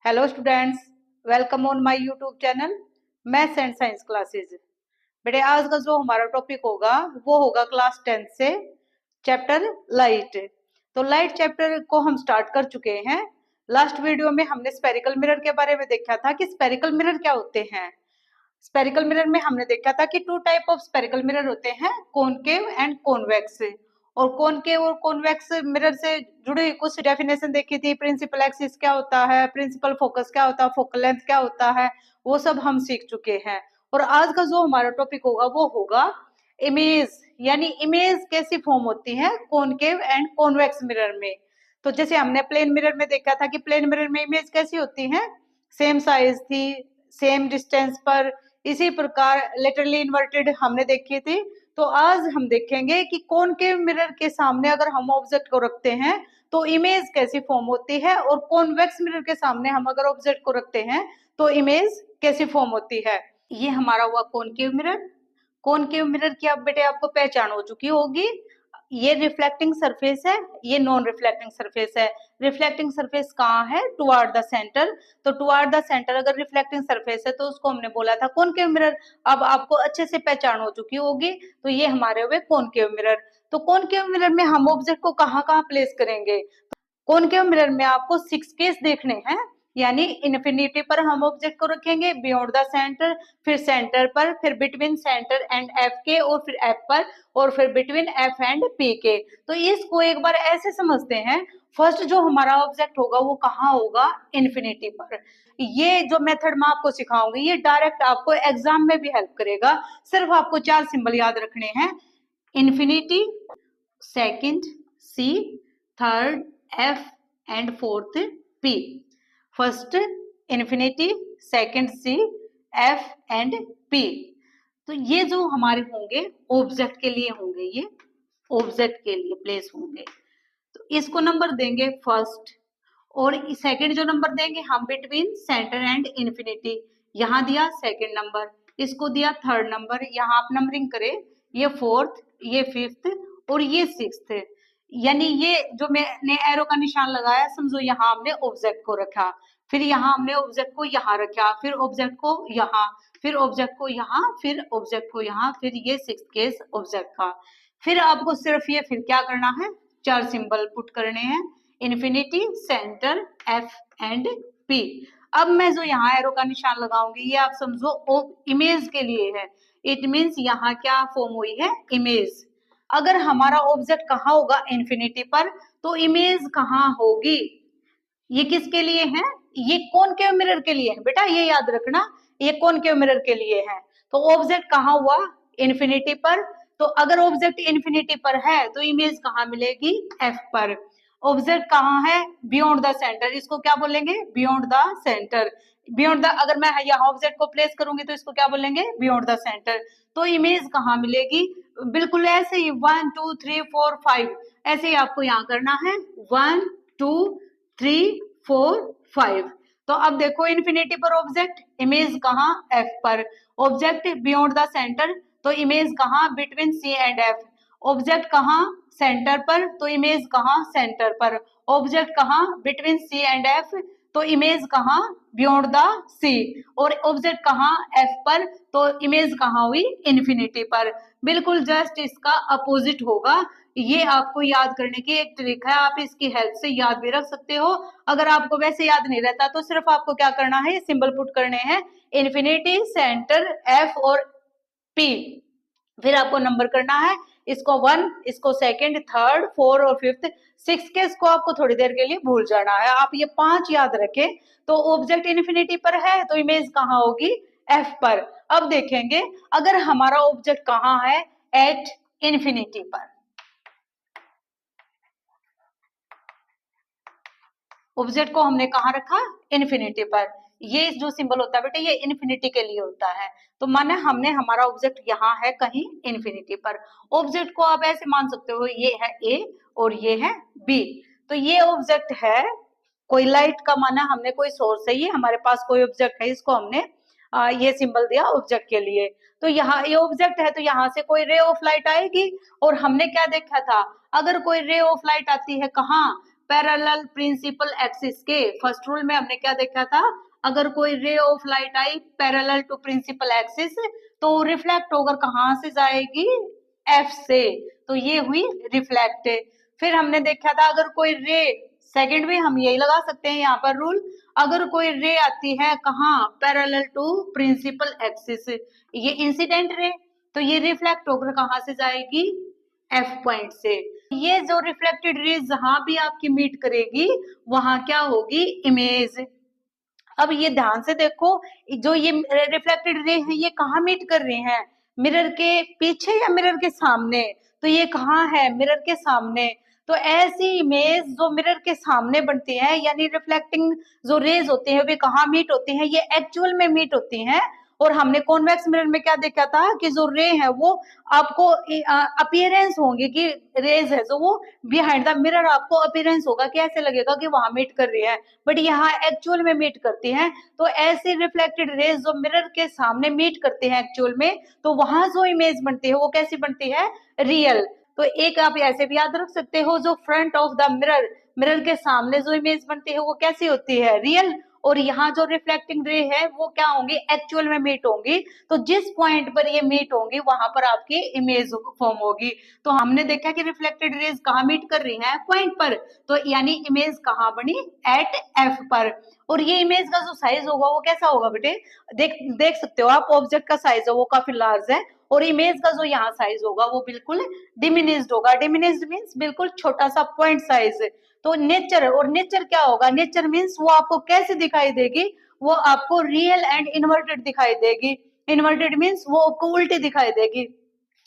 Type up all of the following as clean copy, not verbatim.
Hello students, welcome on my YouTube channel maths and science classes. बेटे आज का जो हमारा टॉपिक होगा वो होगा क्लास 10 से चैप्टर लाइट। तो लाइट चैप्टर को हम स्टार्ट कर चुके हैं। लास्ट वीडियो में हमने स्पेरिकल मिरर के बारे में देखा था कि स्पेरिकल मिरर क्या होते हैं। स्पेरिकल मिरर में हमने देखा था कि two type of spherical mirror होते हैं, कॉनकेव एंड कॉन्वेक्स। और कॉनकेव और कॉन्वेक्स मिरर से जुड़ी हुई कुछ डेफिनेशन देखी थी। प्रिंसिपल एक्सिस क्या होता है, प्रिंसिपल फोकस क्या होता है, फोकल लेंथ क्या होता है, वो सब हम सीख चुके हैं। और आज का जो हमारा टॉपिक होगा वो होगा इमेज, यानी इमेज कैसी फॉर्म होती है कॉनकेव एंड कॉन्वेक्स मिरर में। तो जैसे हमने प्लेन मिरर में देखा था कि प्लेन मिरर में इमेज कैसी होती है, सेम साइज थी, सेम डिस्टेंस पर। इसी प्रकार लेटरली इन्वर्टेड हमने देखी थी। तो आज हम देखेंगे कि कॉनकेव मिरर के सामने अगर हम ऑब्जेक्ट को रखते हैं तो इमेज कैसी फॉर्म होती है, और कॉन्वेक्स मिरर के सामने हम अगर ऑब्जेक्ट को रखते हैं तो इमेज कैसी फॉर्म होती है। ये हमारा हुआ कॉनकेव मिरर। कॉनकेव मिरर की अब बेटे आपको पहचान हो चुकी होगी। ये रिफ्लेक्टिंग सरफेस है, ये नॉन रिफ्लेक्टिंग सरफेस है। रिफ्लेक्टिंग सरफेस कहाँ है, टुवर्ड द सेंटर। तो टुवर्ड द सेंटर अगर रिफ्लेक्टिंग सरफेस है तो उसको हमने बोला था कॉनकेव मिरर। अब आपको अच्छे से पहचान हो चुकी होगी। तो ये हमारे हुए कॉनकेव मिरर। तो कॉनकेव मिरर में हम ऑब्जेक्ट को कहाँ कहाँ प्लेस करेंगे। कॉनकेव मिरर में आपको 6 केस देखने हैं, यानी इन्फिनिटी पर हम ऑब्जेक्ट को रखेंगे, बियॉन्ड द सेंटर, फिर सेंटर पर, फिर बिटवीन सेंटर एंड एफ के, और फिर एफ पर, और फिर बिटवीन एफ एंड पी के। तो इसको एक बार ऐसे समझते हैं, फर्स्ट जो हमारा ऑब्जेक्ट होगा वो कहाँ होगा, इन्फिनिटी पर। ये जो मेथड मैं आपको सिखाऊंगी ये डायरेक्ट आपको एग्जाम में भी हेल्प करेगा। सिर्फ आपको 4 सिंबल याद रखने हैं, infinity, second C, third F and fourth P. First infinity, second C, F and P. तो ये जो हमारे होंगे ऑब्जेक्ट के लिए होंगे, ये ऑब्जेक्ट के लिए प्लेस होंगे। तो इसको नंबर देंगे फर्स्ट, और सेकंड जो नंबर देंगे हम बिटवीन सेंटर एंड इन्फिनिटी, यहाँ दिया सेकंड नंबर, इसको दिया थर्ड नंबर, यहाँ आप नंबरिंग करें, ये फोर्थ, ये फिफ्थ और ये सिक्स्थ। यानी ये जो मैंने एरो का निशान लगाया समझो यहाँ हमने ऑब्जेक्ट को रखा, फिर यहाँ हमने ऑब्जेक्ट को यहाँ रखा, फिर ऑब्जेक्ट को यहाँ, फिर ऑब्जेक्ट को यहाँ, फिर ऑब्जेक्ट को यहाँ, फिर ये सिक्स केस ऑब्जेक्ट का। फिर आपको सिर्फ ये फिर क्या करना है, 4 सिंबल पुट करने हैं, infinity, centre, F and P. अब मैं जो यहाँ एरो का निशान लगाऊंगी ये आप समझो इमेज के लिए है। इट मीन्स यहाँ क्या फॉर्म हुई है, इमेज। अगर हमारा ऑब्जेक्ट कहाँ होगा, इन्फिनिटी पर, तो इमेज कहाँ होगी, ये किसके लिए है, ये कॉनकेव मिरर के लिए है बेटा, ये याद रखना, ये कॉनकेव मिरर के लिए है। तो ऑब्जेक्ट कहाँ हुआ, इन्फिनिटी पर। तो अगर ऑब्जेक्ट इन्फिनिटी पर है तो इमेज कहाँ मिलेगी, एफ पर। ऑब्जेक्ट कहाँ है, बियॉन्ड द सेंटर, इसको क्या बोलेंगे, beyond the centre. Beyond the, अगर मैं यहाँ ऑब्जेक्ट को प्लेस करूंगी तो इसको क्या बोलेंगे, बियॉन्ड द सेंटर। तो इमेज कहाँ मिलेगी, बिल्कुल ऐसे ही 1 2 3 4 5 ऐसे ही आपको यहाँ करना है, 1 2 3 4 5। तो अब देखो इन्फिनिटी पर ऑब्जेक्ट, इमेज कहाँ, एफ पर। ऑब्जेक्ट बियॉन्ड द सेंटर, तो इमेज कहाँ, between C and F. Object कहाँ, सेंटर पर, तो इमेज कहाँ, सेंटर पर। ऑब्जेक्ट कहाँ, बिटवीन सी एंड एफ, तो इमेज कहाँ, बियॉन्ड द सी। और ऑब्जेक्ट कहाँ, एफ पर, तो इमेज कहाँ हुई, इन्फिनिटी पर। बिल्कुल जस्ट इसका अपोजिट होगा। ये आपको याद करने की एक ट्रिक है, आप इसकी हेल्प से याद भी रख सकते हो। अगर आपको वैसे याद नहीं रहता तो सिर्फ आपको क्या करना है, सिंबल पुट करने हैं, इन्फिनिटी, सेंटर, एफ और पी। फिर आपको नंबर करना है, इसको 1, इसको सेकंड, थर्ड, 4 और फिफ्थ। 6 के इसको आपको थोड़ी देर के लिए भूल जाना है, आप ये 5 याद रखें। तो ऑब्जेक्ट इन्फिनिटी पर है तो इमेज कहाँ होगी, एफ पर। अब देखेंगे अगर हमारा ऑब्जेक्ट कहाँ है, एट इन्फिनिटी पर। ऑब्जेक्ट को हमने कहाँ रखा, इन्फिनिटी पर। ये जो सिंबल होता है बेटे ये इन्फिनिटी के लिए होता है। तो माने हमने हमारा ऑब्जेक्ट यहाँ है कहीं इन्फिनिटी पर। ऑब्जेक्ट को आप ऐसे मान सकते हो, ये है ए और ये है बी। तो ये ऑब्जेक्ट है कोई लाइट का, माना हमने कोई सोर्स है, ये हमारे पास कोई ऑब्जेक्ट है, इसको हमने ये सिंबल दिया ऑब्जेक्ट के लिए। तो यहाँ ये ऑब्जेक्ट है तो यहाँ से कोई रे ऑफ लाइट आएगी। और हमने क्या देखा था, अगर कोई रे ऑफ लाइट आती है कहाँ, पैरेलल प्रिंसिपल एक्सिस के। फर्स्ट रूल में हमने क्या देखा था, अगर कोई रे ऑफ लाइट आई पैरेलल टू प्रिंसिपल एक्सिस तो रिफ्लेक्ट होकर कहाँ से जाएगी, एफ से, तो ये हुई रिफ्लेक्ट। फिर हमने देखा था अगर कोई रे, सेकंड में हम यही लगा सकते हैं यहाँ पर रूल, अगर कोई रे आती है कहाँ, पैरेलल टू प्रिंसिपल एक्सिस, ये इंसिडेंट रे, तो ये रिफ्लेक्ट होकर कहाँ से जाएगी, एफ पॉइंट से। ये जो रिफ्लेक्टेड रेज जहां भी आपकी मीट करेगी वहां क्या होगी, इमेज। अब ये ध्यान से देखो, जो ये रिफ्लेक्टेड रे है ये कहाँ मीट कर रहे हैं, मिरर के पीछे या मिरर के सामने, तो ये कहाँ है, मिरर के सामने। तो ऐसी इमेज जो मिरर के सामने बनती है, यानी रिफ्लेक्टिंग जो रेज होती है वे कहाँ मीट होती हैं, ये एक्चुअल में मीट होती हैं। और हमने कॉन्वेक्स मिरर में क्या देखा था कि जो रे है वो आपको अपीयरेंस होंगी कि रेज है जो वो बिहाइंड द मिरर आपको अपीयरेंस होगा कि ऐसे लगेगा कि वहां मीट कर रही है, बट यहाँ एक्चुअल में मीट करती हैं। तो ऐसी रिफ्लेक्टेड रेज जो मिरर के सामने मीट करती हैं एक्चुअल में, तो वहां जो इमेज बनती है वो कैसी बनती है, रियल। तो एक आप ऐसे भी याद रख सकते हो, जो front of the mirror, mirror के सामने जो इमेज बनती है वो कैसी होती है, रियल। और यहाँ जो रिफ्लेक्टिंग रे है वो क्या होंगी, एक्चुअल में मीट होंगी। तो जिस पॉइंट पर ये मीट होंगी वहां पर आपकी इमेज फॉर्म होगी। तो हमने देखा कि रिफ्लेक्टेड रेज कहाँ मीट कर रही हैं, पॉइंट पर, तो यानी इमेज कहाँ बनी, एट एफ पर। और ये इमेज का जो साइज होगा वो कैसा होगा बेटे, देख सकते हो आप, ऑब्जेक्ट का साइज है वो काफी लार्ज है, और इमेज का जो यहाँ साइज होगा वो बिल्कुल डिमिनिस्ड होगा। डिमिनिस्ड मीन्स बिल्कुल छोटा सा पॉइंट साइज। तो नेचर, और नेचर क्या होगा, नेचर मीन्स वो आपको कैसे दिखाई देगी, वो आपको रियल एंड इन्वर्टेड दिखाई देगी। इन्वर्टेड मीन्स वो आपको उल्टी दिखाई देगी।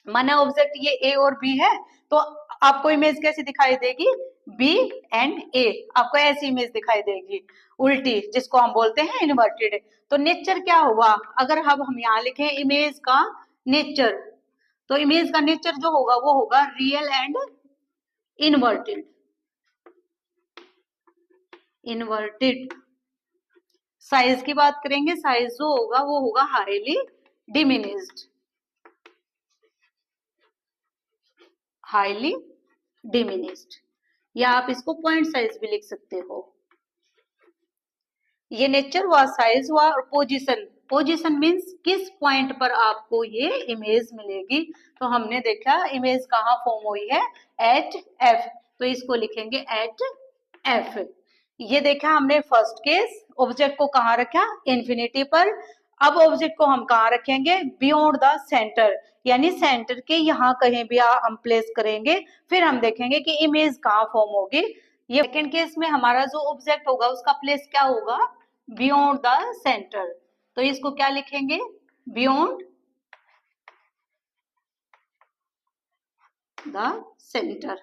माना ऑब्जेक्ट ये ए और बी है, तो आपको इमेज कैसी दिखाई देगी, बी एंड ए, आपको ऐसी इमेज दिखाई देगी उल्टी, जिसको हम बोलते हैं इन्वर्टेड। तो नेचर क्या होगा, अगर हम यहाँ लिखें इमेज का नेचर, तो इमेज का नेचर जो होगा वो होगा real and inverted. Inverted. Size की बात करेंगे, साइज जो होगा वो होगा हाईली डिमिनिस्ड, हाईली डिमिनिस्ड, या आप इसको पॉइंट साइज भी लिख सकते हो। ये नेचर हुआ, साइज हुआ, और पोजीशन, पोजीशन मीन्स किस पॉइंट पर आपको ये इमेज मिलेगी। तो हमने देखा इमेज कहाँ फॉर्म हुई है, एट एफ, तो इसको लिखेंगे एट एफ। ये देखा हमने फर्स्ट केस, ऑब्जेक्ट को कहाँ रखा, इन्फिनिटी पर। अब ऑब्जेक्ट को हम कहाँ रखेंगे, बियॉन्ड द सेंटर, यानी सेंटर के यहाँ कहीं भी हम प्लेस करेंगे, फिर हम देखेंगे कि इमेज कहाँ फॉर्म होगी। ये सेकंड केस में हमारा जो ऑब्जेक्ट होगा उसका प्लेस क्या होगा, बियॉन्ड द सेंटर, तो इसको क्या लिखेंगे, beyond the centre.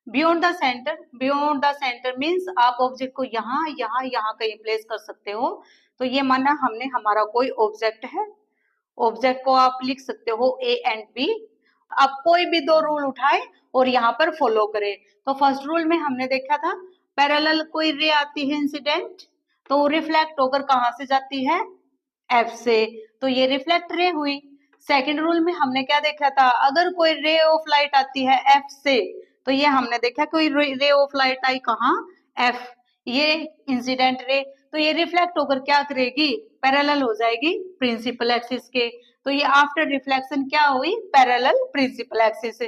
Beyond the centre, beyond the centre means आप ऑब्जेक्ट को यहाँ यहाँ यहाँ कहीं प्लेस कर सकते हो। तो ये माना हमने, हमारा कोई ऑब्जेक्ट है, ऑब्जेक्ट को आप लिख सकते हो ए एंड बी। आप कोई भी दो रूल उठाए और यहाँ पर फॉलो करें। तो फर्स्ट रूल में हमने देखा था पैरेलल कोई रे आती है इंसिडेंट, तो रिफ्लेक्ट होकर कहाँ से जाती है, एफ से, तो ये रिफ्लेक्ट रे हुई। सेकंड रूल में हमने क्या देखा था, अगर कोई रे ऑफ लाइट आती है एफ से, तो ये हमने देखा कोई रे ऑफ लाइट आई कहाँ, एफ, ये इंसिडेंट रे, तो ये रिफ्लेक्ट होकर क्या करेगी, पैरेलल हो जाएगी प्रिंसिपल एक्सिस के। तो ये आफ्टर रिफ्लेक्शन क्या हुई, पैरेलल प्रिंसिपल एक्सिस।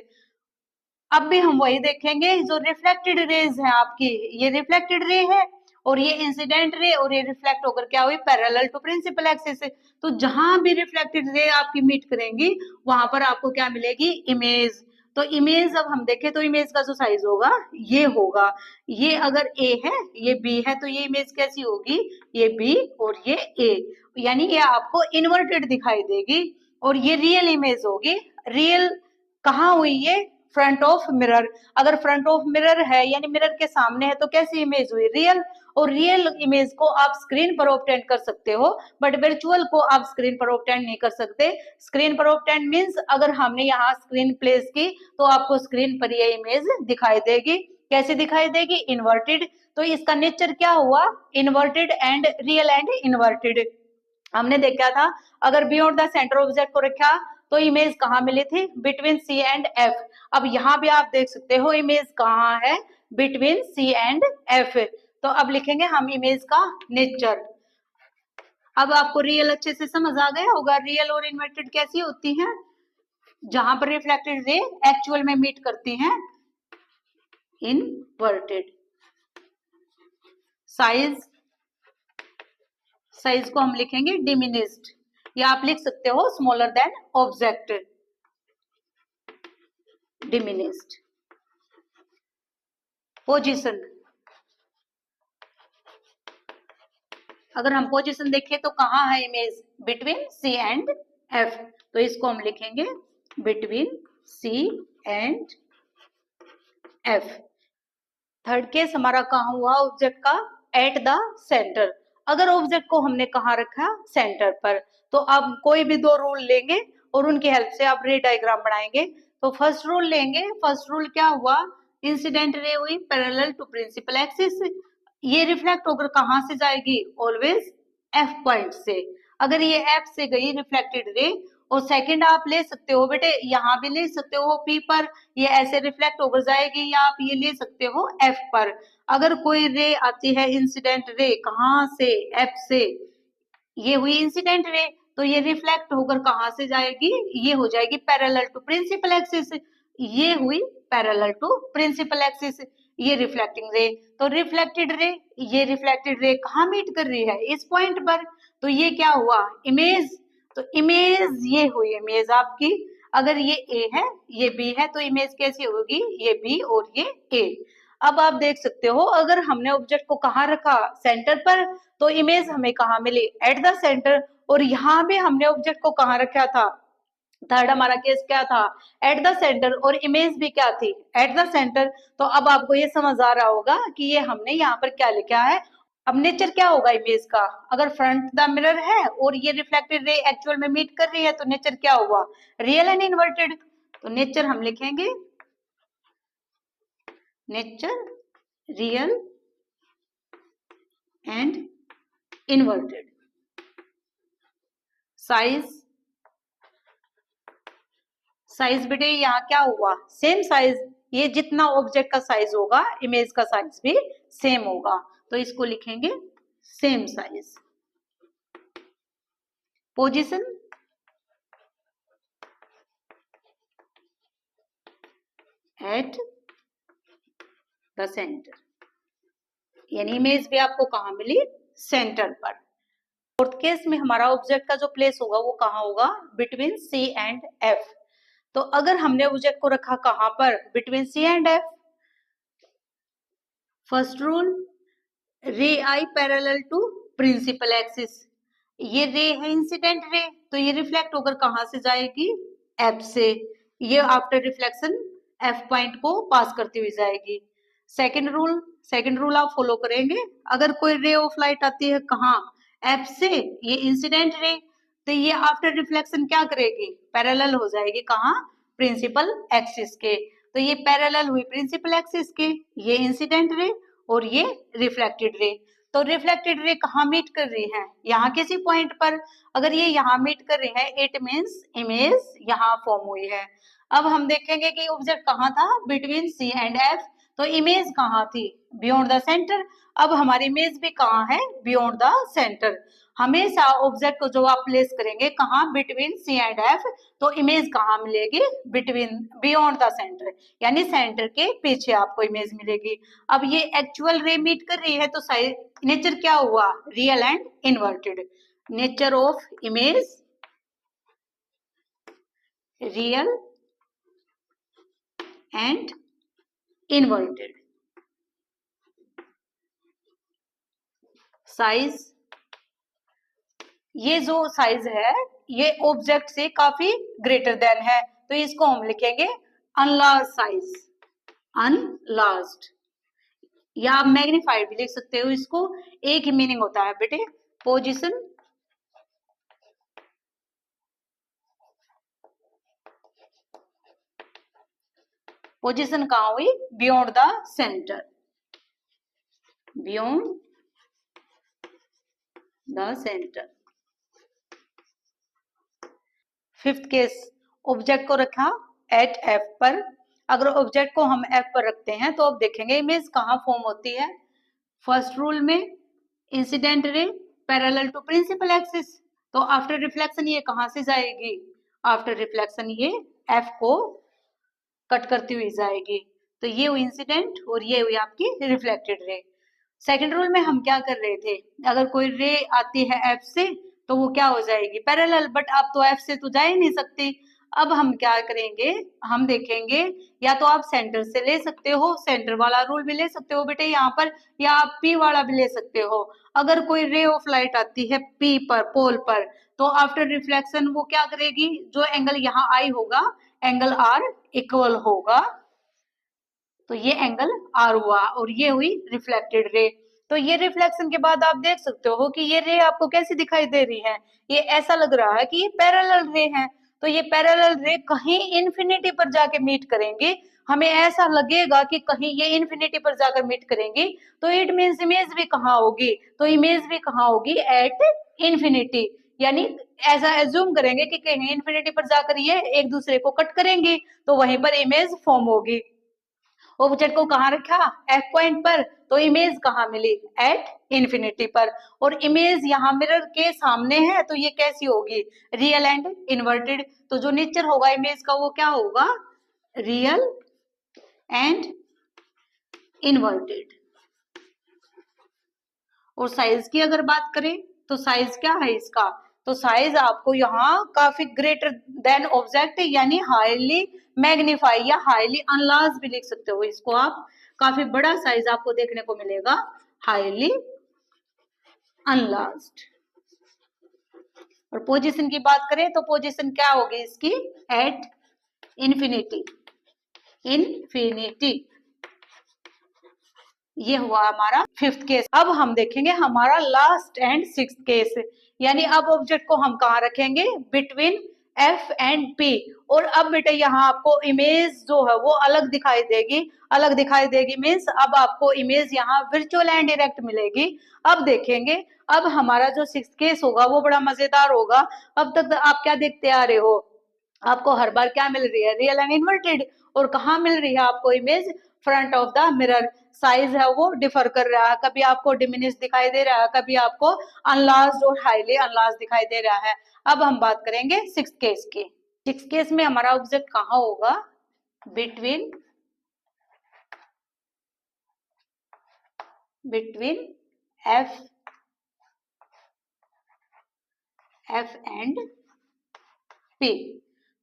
अब भी हम वही देखेंगे, जो रिफ्लेक्टेड रेज है आपकी, ये रिफ्लेक्टेड रे है, और ये इंसिडेंट रे, और ये रिफ्लेक्ट होकर क्या हुई, पैरेलल टू प्रिंसिपल एक्सिस। तो जहां भी रिफ्लेक्टेड रे आपकी मीट करेंगी वहां पर आपको क्या मिलेगी, इमेज। तो इमेज अब हम देखें तो इमेज का जो साइज होगा ये होगा, ये अगर ए है ये बी है, तो ये इमेज कैसी होगी, ये बी और ये ए, यानी ये आपको इन्वर्टेड दिखाई देगी, और ये रियल इमेज होगी। रियल कहाँ हुई, ये फ्रंट ऑफ मिरर। अगर फ्रंट ऑफ मिरर है यानी मिरर के सामने है तो कैसी इमेज हुई, रियल। और रियल इमेज को आप स्क्रीन पर ऑब्टेन कर सकते हो, बट वर्चुअल को आप स्क्रीन पर ऑब्टेन नहीं कर सकते। स्क्रीन पर ऑब्टेन मींस अगर हमने यहाँ स्क्रीन प्लेस की तो आपको स्क्रीन पर ये इमेज दिखाई देगी। कैसे दिखाई देगी, इन्वर्टेड। तो इसका नेचर क्या हुआ, inverted and real and inverted. हमने देखा था अगर बियॉन्ड द सेंटर ऑब्जेक्ट को रखा तो इमेज कहाँ मिली थी, बिटवीन सी एंड एफ। अब यहाँ भी आप देख सकते हो इमेज कहाँ है, बिटवीन सी एंड एफ। तो अब लिखेंगे हम इमेज का नेचर। अब आपको रियल अच्छे से समझ आ गया होगा रियल और इन्वर्टेड कैसी होती हैं, जहां पर रिफ्लेक्टेड रे एक्चुअल में मीट करती हैं इनवर्टेड। साइज, साइज को हम लिखेंगे डिमिनिस्ड, या आप लिख सकते हो smaller than object, diminished. Position, अगर हम पोजीशन देखें तो कहाँ है image, between C and F, तो इसको हम लिखेंगे between C and F. Third case हमारा कहाँ हुआ ऑब्जेक्ट का, एट द सेंटर। अगर ऑब्जेक्ट को हमने कहाँ रखा, सेंटर पर, तो अब कोई भी दो रूल लेंगे और उनकी हेल्प से आप रे डायग्राम बनाएंगे। तो फर्स्ट रूल लेंगे, फर्स्ट रूल क्या हुआ, इंसिडेंट रे हुई पैरेलल टू प्रिंसिपल एक्सिस, ये रिफ्लेक्ट होकर कहाँ से जाएगी, ऑलवेज एफ पॉइंट से। अगर ये एफ से गई रिफ्लेक्टेड रे, और सेकंड आप ले सकते हो बेटे, यहाँ भी ले सकते हो पी पर, ये ऐसे रिफ्लेक्ट होकर जाएगी, या आप ये ले सकते हो एफ पर। अगर कोई रे आती है इंसिडेंट रे कहाँ से, एफ से, ये हुई इंसिडेंट रे, तो ये रिफ्लेक्ट होकर कहाँ से जाएगी, ये हो जाएगी पैरेलल टू प्रिंसिपल एक्सिस, ये हुई पैरेलल टू प्रिंसिपल एक्सिस, ये रिफ्लेक्टिंग रे। तो रिफ्लेक्टेड रे, ये रिफ्लेक्टेड रे कहाँ मीट कर रही है, इस पॉइंट पर, तो ये क्या हुआ, इमेज। तो इमेज ये हुई इमेज आपकी। अगर ये ए है, ये बी है, तो इमेज कैसी होगी, ये बी और ये ए। अब आप देख सकते हो अगर हमने ऑब्जेक्ट को कहाँ रखा, सेंटर पर, तो इमेज हमें कहाँ मिली, एट द सेंटर। और यहाँ भी हमने ऑब्जेक्ट को कहाँ रखा था, थर्ड हमारा केस क्या था, एट द सेंटर, और इमेज भी क्या थी, एट द सेंटर। तो अब आपको ये समझ आ रहा होगा कि ये हमने यहाँ पर क्या लिखा है। अब नेचर क्या होगा इमेज का, अगर फ्रंट द मिरर है और ये रिफ्लेक्टेड रे एक्चुअल में मीट कर रही है, तो नेचर क्या हुआ, रियल एंड इन्वर्टेड। तो नेचर हम लिखेंगे nature real and inverted. Size, size बेटे यहाँ क्या हुआ, सेम साइज, ये जितना ऑब्जेक्ट का साइज होगा इमेज का साइज भी सेम होगा, तो इसको लिखेंगे same size. Position, eight the centre, यानी इमेज भी आपको कहाँ मिली, सेंटर पर। फोर्थ केस में हमारा ऑब्जेक्ट का जो प्लेस होगा वो कहाँ होगा, बिटवीन सी एंड एफ। तो अगर हमने ऑब्जेक्ट को रखा कहाँ पर, between C and F, first rule, ray आई पैरेलल टू प्रिंसिपल एक्सिस, ये रे है इंसिडेंट रे, तो ये रिफ्लेक्ट होकर कहाँ से जाएगी, एफ से, ये आफ्टर रिफ्लेक्शन एफ पॉइंट को पास करती हुई जाएगी। सेकंड रूल, सेकंड रूल आप फॉलो करेंगे, अगर कोई रे ऑफ लाइट आती है कहाँ, एफ से, ये इंसिडेंट रे, तो ये आफ्टर रिफ्लेक्शन क्या करेगी, पैरेलल हो जाएगी कहाँ, प्रिंसिपल एक्सिस के। तो ये पैरेलल हुई प्रिंसिपल एक्सिस के, ये इंसिडेंट रे और ये रिफ्लेक्टेड रे। तो रिफ्लेक्टेड रे कहाँ मीट कर रही है, यहाँ किसी पॉइंट पर, अगर ये यहाँ मीट कर रही है इट मीन्स इमेज यहाँ फॉर्म हुई है। अब हम देखेंगे कि ऑब्जेक्ट कहाँ था, बिटवीन सी एंड एफ, तो इमेज कहाँ थी, बियॉन्ड द सेंटर। अब हमारी इमेज भी कहाँ है, बियॉन्ड द सेंटर। हमेशा ऑब्जेक्ट को जो आप प्लेस करेंगे कहाँ, बिटवीन सी एंड एफ, तो इमेज कहाँ मिलेगी, बिटवीन, बियॉन्ड द सेंटर, यानी सेंटर के पीछे आपको इमेज मिलेगी। अब ये एक्चुअल रे मीट कर रही है, तो नेचर क्या हुआ, real and inverted. Nature of image real and inverted. Size, ये जो साइज है ये ऑब्जेक्ट से काफी ग्रेटर देन है, तो इसको हम लिखेंगे अनलार्ज साइज, अनलार्ज्ड, या आप मैग्नीफाइड भी लिख सकते हो इसको, एक ही मीनिंग होता है बेटे। पोजीशन, पोजीशन कहाँ हुई, beyond the centre, beyond the centre. Fifth case, object को रखा एट एफ पर, अगर ऑब्जेक्ट को हम F पर रखते हैं तो अब देखेंगे इमेज कहाँ फॉर्म होती है। फर्स्ट रूल में incident ray parallel to principal axis, तो आफ्टर रिफ्लेक्शन ये कहाँ से जाएगी, आफ्टर रिफ्लेक्शन ये F को कट करती हुई जाएगी। तो ये हुई इंसिडेंट और ये हुई आपकी रिफ्लेक्टेड रे। सेकंड रूल में हम क्या कर रहे थे, अगर कोई रे आती है F से तो वो क्या हो जाएगी, पैरेलल, बट अब तो F से तो जा ही नहीं सकती। अब हम क्या करेंगे, हम देखेंगे या तो आप सेंटर से ले सकते हो, सेंटर वाला रूल भी ले सकते हो बेटे यहाँ पर, या आप P वाला भी ले सकते हो। अगर कोई रे ऑफ लाइट आती है P पर, पोल पर, तो आफ्टर रिफ्लेक्शन वो क्या करेगी, जो एंगल यहाँ I होगा एंगल R इक्वल होगा, तो ये एंगल R हुआ और ये हुई रिफ्लेक्टेड रे। तो ये रिफ्लेक्शन के बाद आप देख सकते हो कि ये रे आपको कैसी दिखाई दे रही है, ये ऐसा लग रहा है कि ये पैरेलल रे है। तो ये पैरेलल रे कहीं इन्फिनिटी पर जाके मीट करेंगे, हमें ऐसा लगेगा कि कहीं ये इन्फिनिटी पर जाकर मीट करेंगी, तो इट मीन्स इमेज भी कहाँ होगी, तो इमेज भी कहाँ होगी, एट इन्फिनिटी। यानी ऐसा एज्यूम करेंगे कि कहीं इन्फिनिटी पर जाकर ये एक दूसरे को कट करेंगे, तो वहीं पर इमेज फॉर्म होगी। ऑब्जेक्ट को कहाँ रखा, F पॉइंट पर, तो इमेज कहाँ मिली, एट इन्फिनिटी पर। और इमेज यहाँ मिरर के सामने है तो ये कैसी होगी, रियल एंड इन्वर्टेड। तो जो नेचर होगा इमेज का वो क्या होगा, रियल एंड इन्वर्टेड। और साइज की अगर बात करें तो साइज क्या है इसका, तो साइज आपको यहाँ काफी ग्रेटर देन ऑब्जेक्ट यानी हाईली मैग्नीफाई या हाईली अनलार्ज भी लिख सकते हो इसको आप, काफी बड़ा साइज आपको देखने को मिलेगा, हाईली अनलार्ज्ड। और पोजीशन की बात करें तो पोजीशन क्या होगी इसकी, एट इन्फिनिटी, इन्फिनिटी। ये हुआ हमारा फिफ्थ केस। अब हम देखेंगे हमारा लास्ट एंड सिक्स्थ केस, यानी अब ऑब्जेक्ट को हम कहाँ रखेंगे, बिटवीन F एंड P। और अब बेटे यहाँ आपको इमेज जो है वो अलग दिखाई देगी, अलग दिखाई देगी मीन्स अब आपको इमेज यहाँ वर्चुअल एंड डायरेक्ट मिलेगी। अब देखेंगे, अब हमारा जो सिक्स्थ केस होगा वो बड़ा मजेदार होगा। अब तक आप क्या देखते आ रहे हो, आपको हर बार क्या मिल रही है, रियल एंड इन्वर्टेड, और कहाँ मिल रही है आपको image, front of the mirror. Size है वो डिफर कर रहा है, कभी आपको डिमिनिश दिखाई दे रहा है, कभी आपको अनलार्ज्ड और हाईली अनलार्ज्ड दिखाई दे रहा है। अब हम बात करेंगे सिक्स्थ केस की। सिक्स्थ केस में हमारा ऑब्जेक्ट कहाँ होगा, बिटवीन F एंड P।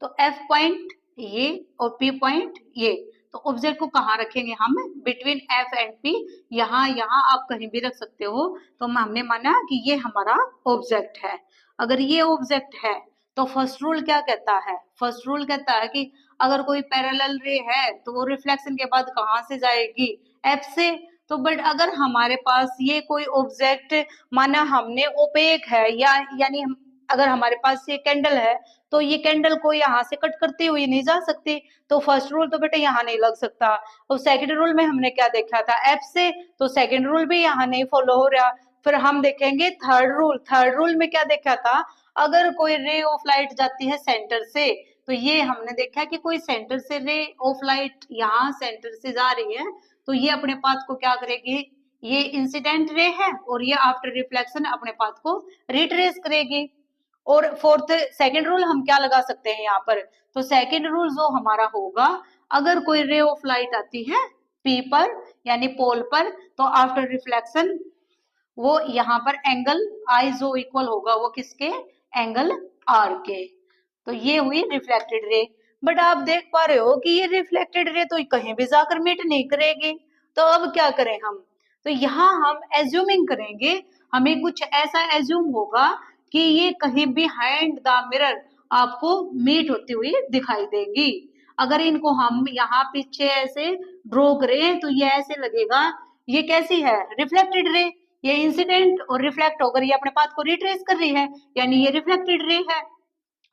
तो F पॉइंट ये और P पॉइंट ये, तो ऑब्जेक्ट को कहाँ रखेंगे हम, बिटवीन F एंड P। यहाँ आप कहीं भी रख सकते हो। तो हमने माना कि ये हमारा ऑब्जेक्ट है। अगर ये ऑब्जेक्ट है तो फर्स्ट रूल क्या कहता है, फर्स्ट रूल कहता है कि अगर कोई पैरेलल रे है तो वो रिफ्लेक्शन के बाद कहाँ से जाएगी, F से। तो बट अगर हमारे पास ये कोई ऑब्जेक्ट माना हमने ओपेक है, या यानी अगर हमारे पास ये कैंडल है तो ये कैंडल को यहाँ से कट करती हुई नहीं जा सकती, तो फर्स्ट रूल तो बेटे यहाँ नहीं लग सकता। और सेकंड रूल में हमने क्या देखा था, F से, तो सेकंड रूल भी यहाँ नहीं फॉलो हो रहा। फिर हम देखेंगे थर्ड रूल। थर्ड रूल में क्या देखा था, अगर कोई रे ऑफ लाइट जाती है सेंटर से, तो ये हमने देखा कि कोई सेंटर से रे ऑफ लाइट यहाँ सेंटर से जा रही है, तो ये अपने पाथ को क्या करेगी, ये इंसिडेंट रे है और ये आफ्टर रिफ्लेक्शन अपने पाथ को रिट्रेस करेगी। और फोर्थ सेकंड रूल हम क्या लगा सकते हैं यहाँ पर, तो सेकंड रूल जो हमारा होगा, अगर कोई रे ऑफ लाइट आती है P पर यानी पोल पर, तो आफ्टर रिफ्लेक्शन वो यहाँ पर एंगल I जो इक्वल होगा वो किसके, एंगल R के। तो ये हुई रिफ्लेक्टेड रे। बट आप देख पा रहे हो कि ये रिफ्लेक्टेड रे तो कहीं भी जाकर मीट नहीं करेगी, तो अब क्या करें हम, तो यहाँ हम एज्यूमिंग करेंगे, हमें कुछ ऐसा एज्यूम होगा कि ये कहीं बिहाइंड द मिरर आपको मीट होती हुई दिखाई देगी। अगर इनको हम यहाँ पीछे ऐसे ड्रॉ करें तो ये ऐसे लगेगा, ये कैसी है, रिफ्लेक्टेड रे। ये इंसिडेंट और रिफ्लेक्ट होकर ये अपने पाथ को रिट्रेस कर रही है, यानी ये रिफ्लेक्टेड रे है।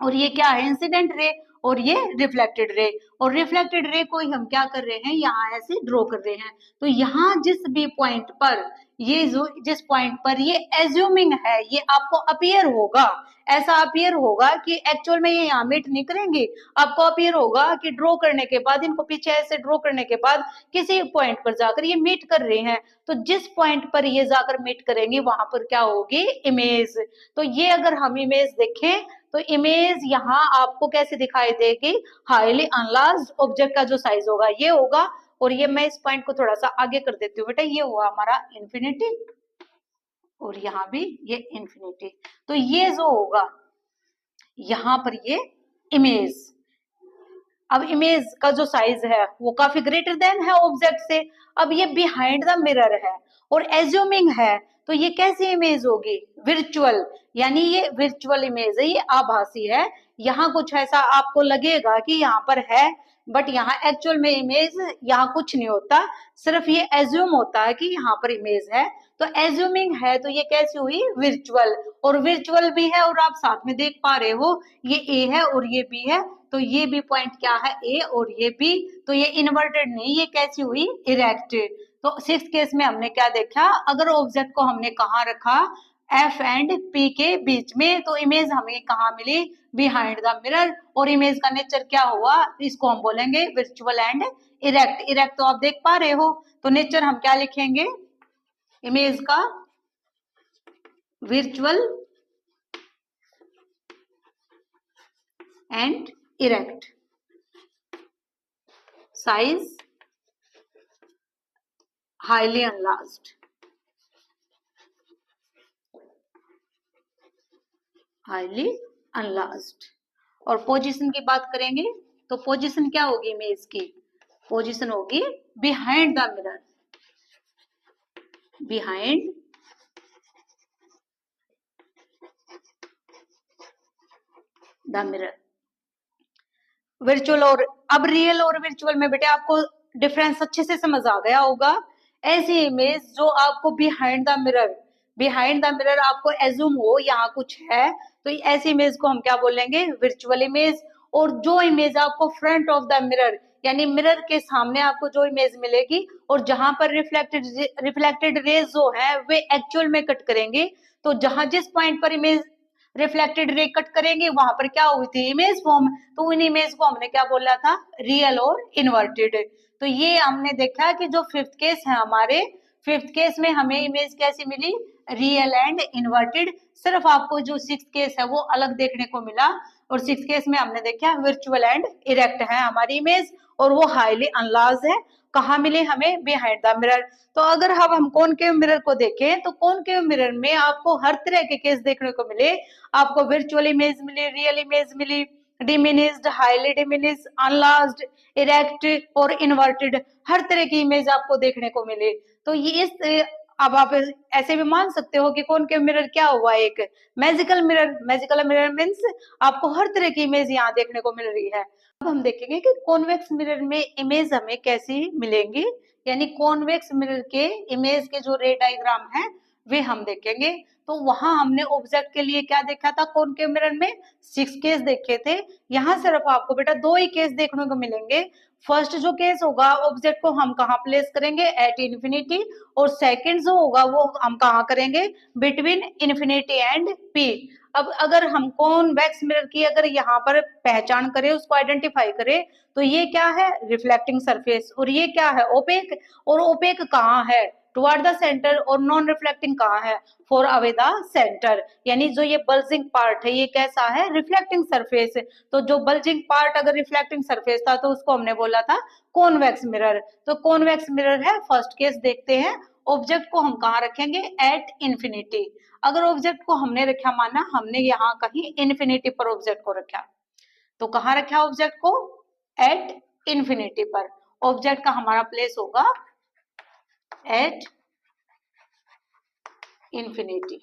और ये क्या है, इंसिडेंट रे, और ये रिफ्लेक्टेड रे। और रिफ्लेक्टेड रे को हम क्या कर रहे हैं, यहाँ ऐसे ड्रॉ कर रहे हैं। तो यहाँ जिस भी पॉइंट पर ये जो जिस पॉइंट पर ये एज्यूमिंग है, ये आपको अपीयर होगा, ऐसा अपीयर होगा कि एक्चुअल में ये यहाँ मीट नहीं करेंगे। आपको अपीयर होगा कि ड्रॉ करने के बाद, इनको पीछे ऐसे ड्रॉ करने के बाद किसी पॉइंट पर जाकर ये मीट कर रहे हैं। तो जिस पॉइंट पर ये जाकर मीट करेंगे वहां पर क्या होगी, इमेज। तो ये अगर हम इमेज देखें तो इमेज यहाँ आपको कैसे दिखाई देगी, हाईली अनलार्ज्ड ऑब्जेक्ट का जो साइज होगा ये होगा। और ये मैं इस पॉइंट को थोड़ा सा आगे कर देती हूँ बेटा, ये हुआ हमारा इन्फिनिटी और यहाँ भी ये इन्फिनिटी। तो ये जो होगा यहाँ पर ये इमेज, अब इमेज का जो साइज है वो काफी ग्रेटर देन है ऑब्जेक्ट से। अब ये बिहाइंड द मिरर है और एज्यूमिंग है, तो ये कैसी इमेज होगी, विर्चुअल, यानी ये विर्चुअल इमेज है, ये आभासी है। यहाँ कुछ ऐसा आपको लगेगा कि यहाँ पर है, बट यहाँ एक्चुअल में इमेज यहाँ कुछ नहीं होता, सिर्फ ये एज्यूम होता है कि यहाँ पर इमेज है। तो एज्यूमिंग है तो ये कैसी हुई, विर्चुअल, और विर्चुअल भी है और आप साथ में देख पा रहे हो ये ए है और ये बी है। तो ये भी पॉइंट क्या है, ए, और ये बी। तो ये इन्वर्टेड नहीं, ये कैसी हुई, इरेक्ट। तो सिक्स्थ केस में हमने क्या देखा, अगर ऑब्जेक्ट को हमने कहाँ रखा, एफ एंड पी के बीच में, तो इमेज हमें कहाँ मिली, बिहाइंड द मिरर। और इमेज का नेचर क्या हुआ, इसको हम बोलेंगे विर्चुअल एंड इरेक्ट। इरेक्ट तो आप देख पा रहे हो, तो नेचर हम क्या लिखेंगे इमेज का, virtual and erect, size highly enlarged, highly enlarged. और पोजीशन की बात करेंगे तो पोजीशन क्या होगी इमेज की, पोजीशन होगी behind the mirror, behind the mirror. Virtual और अब रियल और वर्चुअल में बेटे आपको डिफरेंस अच्छे से समझ आ गया होगा। ऐसी इमेज जो आपको behind the mirror, behind the mirror आपको एज्यूम हो यहाँ कुछ है, तो ऐसी इमेज को हम क्या बोलेंगे, विर्चुअल इमेज। और जो इमेज आपको फ्रंट ऑफ द मिरर, यानी मिरर के सामने आपको जो इमेज मिलेगी और जहां पर रिफ्लेक्टेड रेज जो है वे एक्चुअल में कट करेंगे, तो जहां जिस पॉइंट पर इमेज रिफ्लेक्टेड रे कट करेंगे वहां पर क्या हुई थी, इमेज फॉर्म। तो इन इमेज को हमने क्या बोला था, रियल और इन्वर्टेड। तो ये हमने देखा कि जो फिफ्थ केस है हमारे, फिफ्थ केस में हमें इमेज कैसी मिली, रियल एंड इन्वर्टेड। सिर्फ आपको जो सिक्स केस है वो अलग देखने को मिला, और सिक्स केस में हमने देखा वर्चुअल एंड इरेक्ट है हमारी इमेज, और वो हाईली अनलार्ज है। कहाँ मिले हमें, बिहाइंड द मिरर। तो अगर हम कॉनकेव मिरर को देखें तो कॉनकेव मिरर में आपको हर तरह के केस देखने को मिले। आपको वर्चुअल इमेज मिली, रियल इमेज मिली, डिमिनिश्ड, हाईली डिमिनिश्ड, अनलार्ज्ड, इरेक्ट और इन्वर्टेड, हर तरह की इमेज आपको देखने को मिले। तो ये इस अब आप ऐसे भी मान सकते हो कि कॉनकेव मिरर क्या हुआ, एक magical mirror. Magical mirror means आपको हर तरह की इमेज यहाँ देखने को मिल रही है। अब हम देखेंगे कि कॉन्वेक्स मिरर में इमेज हमें कैसी मिलेंगी, यानी कॉन्वेक्स मिरर के इमेज के जो रे डायग्राम है वे हम देखेंगे। तो वहां हमने ऑब्जेक्ट के लिए क्या देखा था, कॉनकेव मिरर में 6 केस देखे थे। यहाँ सिर्फ आपको बेटा 2 ही केस देखने को मिलेंगे। फर्स्ट जो केस होगा, ऑब्जेक्ट को हम कहाँ प्लेस करेंगे, एट इन्फिनिटी, और सेकंड जो होगा वो हम कहाँ करेंगे, बिटवीन इन्फिनिटी एंड पी। अब अगर हम कॉन्वेक्स मिरर की अगर यहाँ पर पहचान करें, उसको आइडेंटिफाई करें, तो ये क्या है, रिफ्लेक्टिंग सरफेस, और ये क्या है, ओपेक। और ओपेक कहाँ है, टुवर्ड द सेंटर, और नॉन रिफ्लेक्टिंग कहाँ है, फॉर अवे द सेंटर। यानी जो ये बल्जिंग पार्ट है ये कैसा है, रिफ्लेक्टिंग सरफेस। तो जो बल्जिंग पार्ट अगर रिफ्लेक्टिंग सरफेस था तो उसको हमने बोला था कॉन्वेक्स मिरर। तो कॉन्वेक्स मिरर है फर्स्ट केस। देखते हैं ऑब्जेक्ट को हम कहाँ रखेंगे, एट इन्फिनिटी। अगर ऑब्जेक्ट को हमने रखा, माना हमने यहाँ कहीं इन्फिनिटी पर ऑब्जेक्ट को रखा, तो कहाँ रखा ऑब्जेक्ट को, एट इन्फिनिटी पर। ऑब्जेक्ट का हमारा प्लेस होगा एट इन्फिनिटी।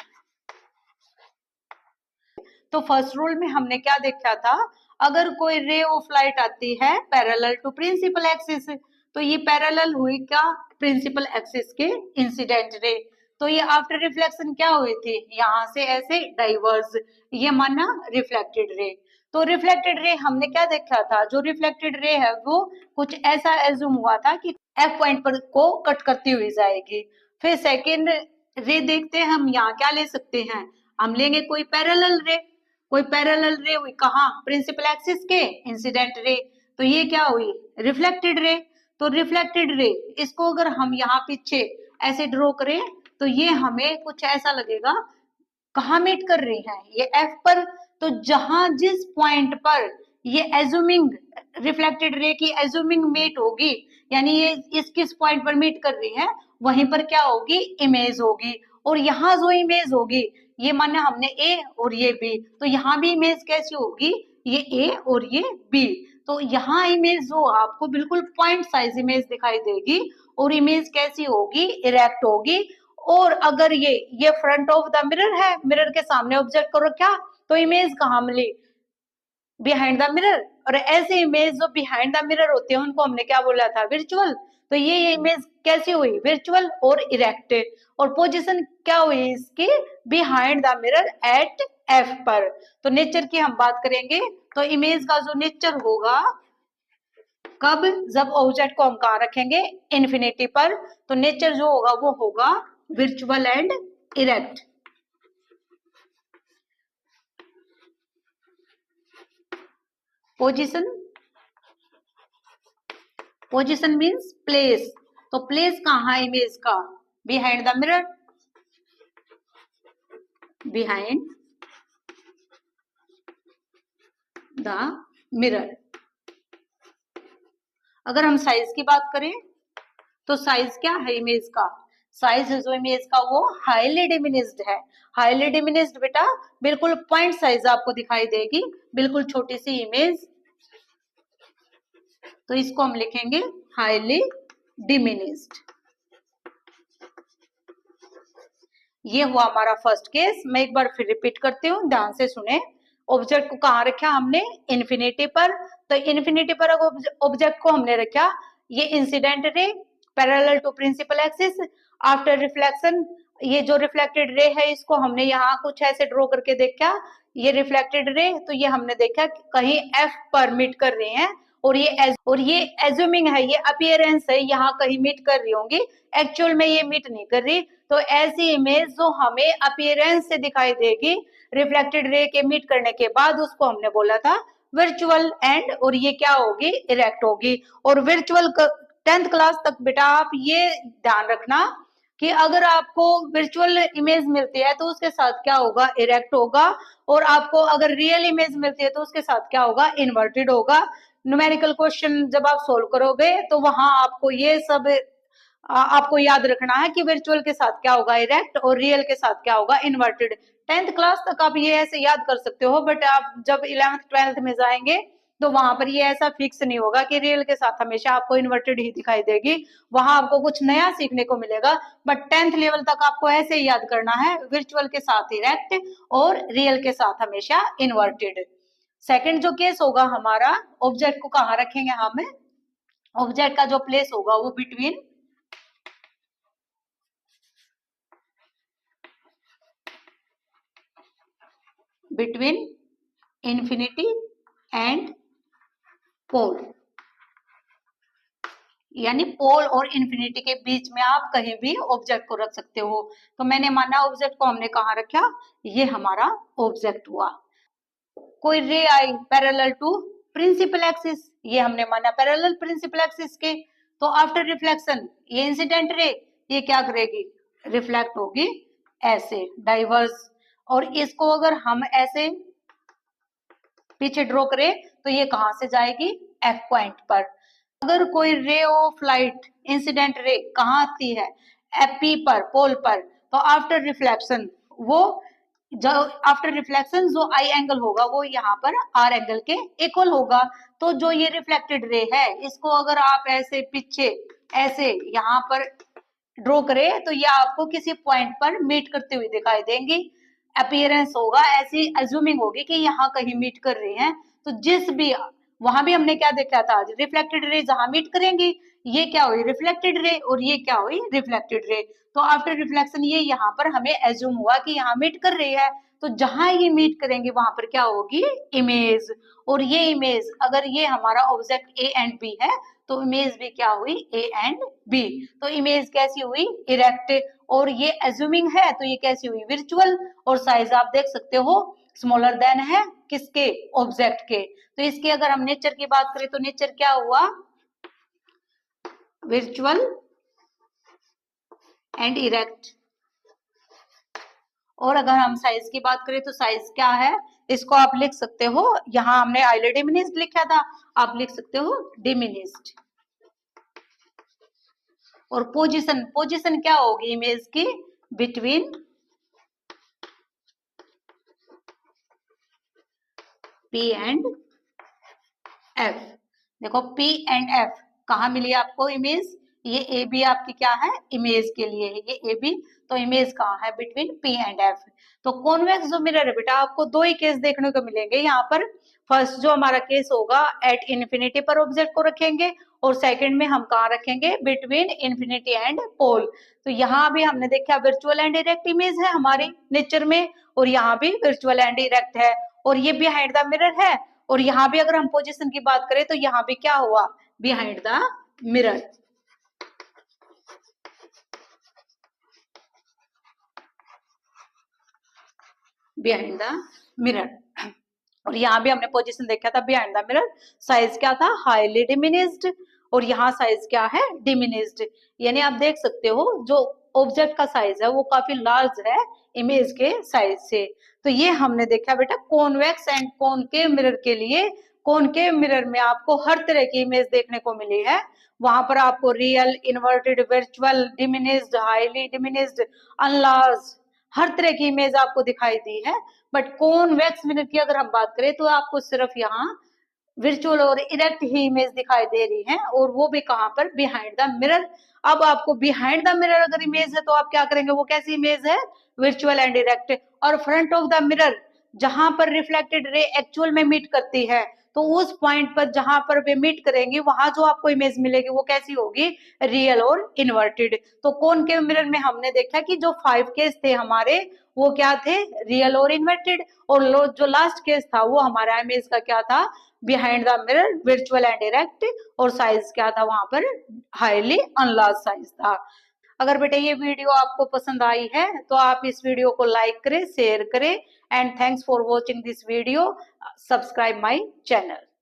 तो फर्स्ट रूल में हमने क्या देखा था, अगर कोई रे ऑफ लाइट आती है पैरेलल टू प्रिंसिपल एक्सिस, तो ये पैरेलल हुई क्या, प्रिंसिपल एक्सिस के इंसिडेंट रे। तो ये आफ्टर रिफ्लेक्शन क्या हुई थी, यहाँ से ऐसे डाइवर्स, ये माना रिफ्लेक्टेड रे। तो रिफ्लेक्टेड रे हमने क्या देखा था, जो रिफ्लेक्टेड रे है वो कुछ ऐसा एज्यूम हुआ था कि एफ पॉइंट पर को कट करती हुई जाएगी। फिर सेकेंड रे देखते हैं हम, यहाँ क्या ले सकते हैं, हम लेंगे कोई पैरेलल रे। कोई पैरेलल रे हुई कहाँ, प्रिंसिपल एक्सिस के, इंसिडेंट रे। तो ये क्या हुई, रिफ्लेक्टेड रे। तो रिफ्लेक्टेड रे, इसको अगर हम यहाँ पीछे ऐसे ड्रॉ करें तो ये हमें कुछ ऐसा लगेगा, कहाँ मीट कर रही है, ये एफ पर। तो जहां जिस पॉइंट पर ये एज्यूमिंग रिफ्लेक्टेड रे की एज्यूमिंग मीट होगी, यानी ये इस किस पॉइंट पर मीट कर रही है, वहीं पर क्या होगी, इमेज होगी। और यहाँ जो इमेज होगी, ये माना हमने ए और ये बी, तो यहाँ भी इमेज कैसी होगी, ये ए और ये बी। तो यहाँ इमेज जो आपको बिल्कुल पॉइंट साइज इमेज दिखाई देगी, और इमेज कैसी होगी, इरेक्ट होगी। और अगर ये फ्रंट ऑफ द मिरर है, मिरर के सामने ऑब्जेक्ट को रखा, तो इमेज कहाँ मिली, बिहाइंड द मिरर। और ऐसे इमेज जो बिहाइंड द मिरर होते हैं उनको हमने क्या बोला था, विर्चुअल। तो ये इमेज कैसी हुई, विर्चुअल और इरेक्ट। और पोजीशन क्या हुई इसकी, behind the mirror at F पर। तो नेचर की हम बात करेंगे, तो इमेज का जो नेचर होगा, कब, जब ऑब्जेक्ट को हम कहाँ रखेंगे, इन्फिनिटी पर। तो नेचर जो होगा वो होगा virtual and erect. Position, position means place. तो प्लेस कहाँ है इमेज का, behind the mirror, behind the mirror. अगर हम साइज की बात करें, तो साइज क्या है इमेज का, साइज जो इमेज का वो हाईली डिमिनिस्ड है। हाईली डिमिनिस्ड बेटा बिल्कुल पॉइंट साइज आपको दिखाई देगी, बिल्कुल छोटी सी इमेज। तो इसको हम लिखेंगे हाईली डिमिनिस्ड। ये हुआ हमारा फर्स्ट केस। मैं एक बार फिर रिपीट करती हूँ, ध्यान से सुने। ऑब्जेक्ट को कहाँ रखा हमने, इन्फिनिटी पर। तो इन्फिनिटी पर ऑब्जेक्ट को हमने रखा, ये incident ray parallel to principal axis. After reflection, ये जो रिफ्लेक्टेड रे है इसको हमने यहाँ कुछ ऐसे ड्रॉ करके देखा, ये रिफ्लेक्टेड रे, तो ये हमने देखा कि कहीं एफ पर मीट कर रहे हैं। और ये एज्यूमिंग है, ये अपीयरेंस है, यहाँ कहीं मीट कर रही होंगी, एक्चुअल में ये मीट नहीं कर रही। तो ऐसी इमेज जो हमें अपीयरेंस से दिखाई देगी रिफ्लेक्टेड रे के मीट करने के बाद, उसको हमने बोला था वर्चुअल एंड, और ये क्या होगी, इरेक्ट होगी। और वर्चुअल 10th क्लास तक बेटा आप ये ध्यान रखना कि अगर आपको वर्चुअल इमेज मिलती है तो उसके साथ क्या होगा, इरेक्ट होगा। और आपको अगर रियल इमेज मिलती है तो उसके साथ क्या होगा, इन्वर्टेड होगा। न्यूमेरिकल क्वेश्चन जब आप सोल्व करोगे तो वहां आपको ये सब आपको याद रखना है कि वर्चुअल के साथ क्या होगा, इरेक्ट, और रियल के साथ क्या होगा, इन्वर्टेड। 10th क्लास तक आप ये ऐसे याद कर सकते हो, बट आप जब 11th 12th में जाएंगे तो वहां पर ये ऐसा फिक्स नहीं होगा कि रियल के साथ हमेशा आपको इन्वर्टेड ही दिखाई देगी, वहां आपको कुछ नया सीखने को मिलेगा। बट 10th लेवल तक आपको ऐसे ही याद करना है, वर्चुअल के साथ इरेक्ट और रियल के साथ हमेशा इन्वर्टेड। सेकंड जो केस होगा हमारा, ऑब्जेक्ट को कहाँ रखेंगे हम, ऑब्जेक्ट का जो प्लेस होगा वो बिटवीन इन्फिनिटी एंड पोल, यानी पोल और इन्फिनिटी के बीच में आप कहीं भी ऑब्जेक्ट को रख सकते हो। तो मैंने माना ऑब्जेक्ट को हमने कहाँ रखा, ये हमारा ऑब्जेक्ट हुआ। कोई रे आई पैरेलल टू प्रिंसिपल एक्सिस, ये हमने माना पैरेलल प्रिंसिपल एक्सिस के। तो आफ्टर रिफ्लेक्शन ये इंसिडेंट रे, ये क्या करेगी, रिफ्लेक्ट होगी ऐसे डाइवर्स। और इसको अगर हम ऐसे पीछे ड्रॉ करें तो ये कहां से जाएगी, एफ पॉइंट पर। अगर कोई ray of light incident ray कहाँ आती है, एपी पर, पोल पर। तो आफ्टर रिफ्लेक्शन वो जो आफ्टर रिफ्लेक्शन जो आई एंगल होगा वो यहाँ पर आर एंगल के इक्वल होगा। तो जो ये रिफ्लेक्टेड रे है इसको अगर आप ऐसे पीछे ऐसे यहाँ पर ड्रॉ करें तो ये आपको किसी पॉइंट पर मीट करते हुए दिखाई देंगी। अपीयरेंस होगा, ऐसी अज्यूमिंग होगी कि यहाँ कहीं मीट कर रहे हैं। तो जिस भी, वहां भी हमने क्या देखा था, रिफ्लेक्टेड रे जहां मीट करेंगी ये क्या हुई, रिफ्लेक्टेड रे, और ये क्या हुई, रिफ्लेक्टेड रे। तो आफ्टर रिफ्लेक्शन ये यहाँ पर हमें एज्यूम हुआ कि यहाँ मीट कर रही है। तो जहां ये मीट करेंगे वहां पर क्या होगी, इमेज। और ये इमेज अगर ये हमारा ऑब्जेक्ट ए एंड बी है तो इमेज भी क्या हुई, ए एंड बी। तो इमेज कैसी हुई, इरेक्ट, और ये एज्यूमिंग है तो ये कैसी हुई, विर्चुअल। और साइज आप देख सकते हो स्मॉलर देन है किसके, ऑब्जेक्ट के। तो इसकी अगर हम नेचर की बात करें तो नेचर क्या हुआ, विर्चुअल एंड इरेक्ट। और अगर हम साइज की बात करें तो साइज क्या है, इसको आप लिख सकते हो, यहाँ हमने हाईली डिमिनिश्ड लिखा था, आप लिख सकते हो डिमिनिश्ड। और पोजीशन, पोजीशन क्या होगी इमेज की, बिटवीन पी एंड एफ। देखो पी एंड एफ कहाँ मिली आपको इमेज, ये ए बी आपकी क्या है, इमेज के लिए है ये ए बी। तो इमेज कहाँ है, बिटवीन पी एंड एफ। तो कॉन्वेक्स जो मिरर है बेटा, आपको दो ही केस देखने को मिलेंगे यहाँ पर। फर्स्ट जो हमारा केस होगा, एट इन्फिनिटी पर ऑब्जेक्ट को रखेंगे, और सेकंड में हम कहाँ रखेंगे, बिटवीन इन्फिनिटी एंड पोल। तो यहाँ भी हमने देखा वर्चुअल एंड डायरेक्ट इमेज है हमारी नेचर में, और यहाँ भी वर्चुअल एंड डायरेक्ट है, और ये बिहाइंड द मिरर है। और यहाँ भी अगर हम पोजीशन की बात करें तो यहाँ भी क्या हुआ, behind the mirror. Behind the mirror. और यहाँ भी हमने पोजीशन देखा था बिहाइंड द मिरर, साइज क्या था, हाईली डिमिनिश्ड, और यहाँ साइज क्या है, डिमिनिश्ड। यानी आप देख सकते हो जो ऑब्जेक्ट का साइज है वो काफी लार्ज है इमेज के साइज से। तो ये हमने देखा बेटा कॉन्वेक्स एंड कॉनकेव मिरर के लिए। कॉनकेव मिरर में आपको हर तरह की इमेज देखने को मिली है, वहां पर आपको real, inverted, virtual, diminished, highly diminished, enlarge, हर तरह की इमेज आपको दिखाई दी है। बट कॉन्वेक्स मिरर की अगर हम बात करें तो आपको सिर्फ यहाँ विर्चुअल और इरेक्ट ही इमेज दिखाई दे रही है, और वो भी कहां पर, बिहाइंड द मिरर। अब आपको बिहाइंड द मिरर अगर इमेज है तो आप क्या करेंगे, वो कैसी इमेज है, विर्चुअल एंड इरेक्ट। और फ्रंट ऑफ द मिरर जहां पर रिफ्लेक्टेड रे एक्चुअल में मीट करती है, तो उस पॉइंट पर जहां पर वे मीट करेंगी वहां जो आपको इमेज मिलेगी वो कैसी होगी, रियल और इन्वर्टेड। तो कॉनकेव मिरर में हमने देखा कि जो 5 केस थे हमारे वो क्या थे, रियल और इन्वर्टेड, और जो लास्ट केस था वो हमारा इमेज का क्या था, behind the mirror, virtual and direct, और साइज क्या था वहां पर, हाईली अनलार्ज साइज था। अगर बेटा ये वीडियो आपको पसंद आई है तो आप इस वीडियो को लाइक करें, शेयर करें, and thanks for watching this video, subscribe my channel.